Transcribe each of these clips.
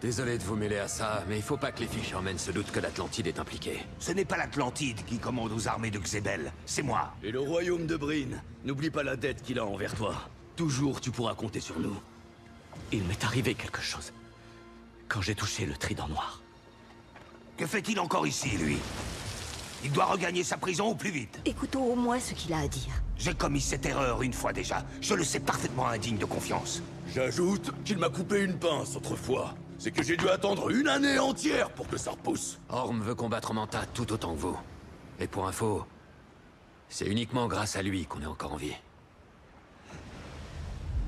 Désolé de vous mêler à ça, mais il faut pas que les Fishermen se doutent que l'Atlantide est impliquée. Ce n'est pas l'Atlantide qui commande aux armées de Xebel, c'est moi. Et le royaume de Breen, n'oublie pas la dette qu'il a envers toi. Toujours tu pourras compter sur nous. Il m'est arrivé quelque chose. Quand j'ai touché le trident noir. Que fait-il encore ici, lui? Il doit regagner sa prison au plus vite. Écoutons au moins ce qu'il a à dire. J'ai commis cette erreur une fois déjà. Je le sais parfaitement indigne de confiance. J'ajoute qu'il m'a coupé une pince autrefois. C'est que j'ai dû attendre une année entière pour que ça repousse. Orm veut combattre Manta tout autant que vous. Et pour info, c'est uniquement grâce à lui qu'on est encore en vie.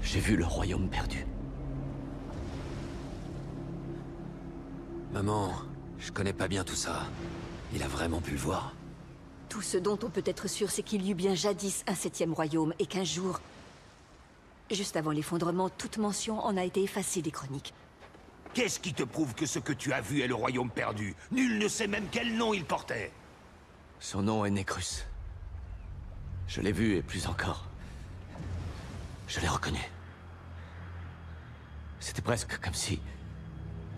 J'ai vu le royaume perdu. Maman, je connais pas bien tout ça. Il a vraiment pu le voir. Tout ce dont on peut être sûr, c'est qu'il y eut bien jadis un 7e royaume, et qu'un jour, juste avant l'effondrement, toute mention en a été effacée des chroniques. Qu'est-ce qui te prouve que ce que tu as vu est le royaume perdu? Nul ne sait même quel nom il portait. Son nom est Necrus. Je l'ai vu et plus encore. Je l'ai reconnu. C'était presque comme si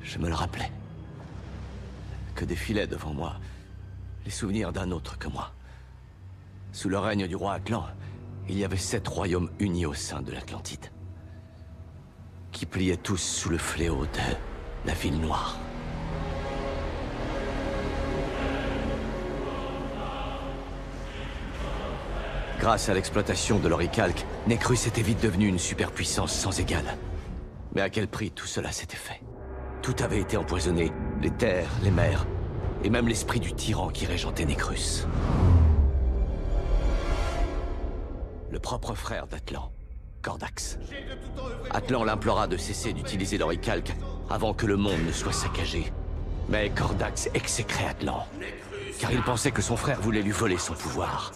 je me le rappelais. Que défilaient devant moi les souvenirs d'un autre que moi. Sous le règne du roi Atlan, il y avait 7 royaumes unis au sein de l'Atlantide, qui pliaient tous sous le fléau de la ville noire. Grâce à l'exploitation de l'oricalque, Necrus était vite devenu une superpuissance sans égale. Mais à quel prix tout cela s'était fait? Tout avait été empoisonné, les terres, les mers, et même l'esprit du tyran qui régentait Necrus. Le propre frère d'Atlan, Cordax. Atlan l'implora de cesser d'utiliser l'oricalque avant que le monde ne soit saccagé. Mais Cordax exécrait Atlan, car il pensait que son frère voulait lui voler son pouvoir.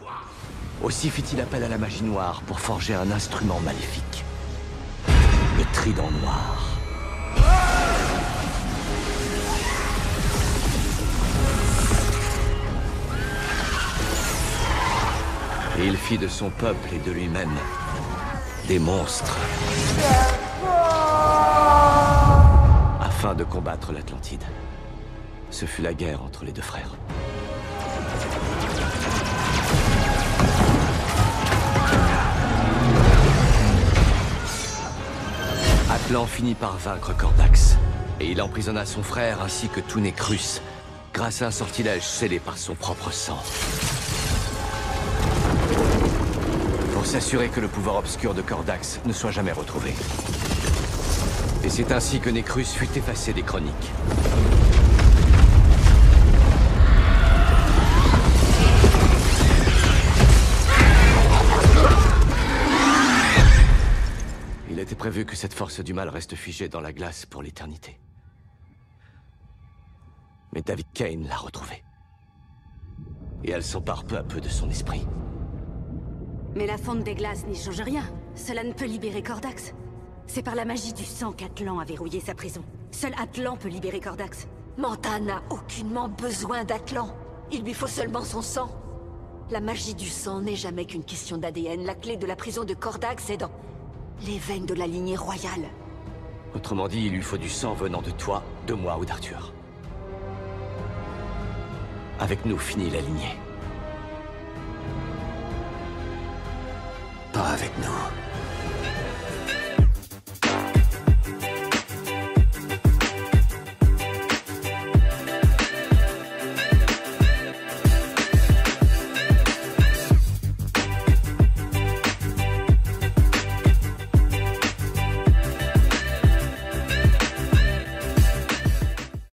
Aussi fit-il appel à la magie noire pour forger un instrument maléfique. Le trident noir. Et il fit de son peuple et de lui-même des monstres. Afin de combattre l'Atlantide. Ce fut la guerre entre les deux frères. Atlan finit par vaincre Cordax. Et il emprisonna son frère ainsi que tout Necrus, grâce à un sortilège scellé par son propre sang. Pour s'assurer que le pouvoir obscur de Cordax ne soit jamais retrouvé. Et c'est ainsi que Necrus fut effacé des chroniques. Il était prévu que cette force du mal reste figée dans la glace pour l'éternité. Mais David Kane l'a retrouvée. Et elle s'empare peu à peu de son esprit. Mais la fonte des glaces n'y change rien. Cela ne peut libérer Cordax. C'est par la magie du sang qu'Atlan a verrouillé sa prison. Seul Atlan peut libérer Cordax. Manta n'a aucunement besoin d'Atlan. Il lui faut seulement son sang. La magie du sang n'est jamais qu'une question d'ADN. La clé de la prison de Cordax est dans les veines de la lignée royale. Autrement dit, il lui faut du sang venant de toi, de moi ou d'Arthur. Avec nous finit la lignée. Pas avec nous.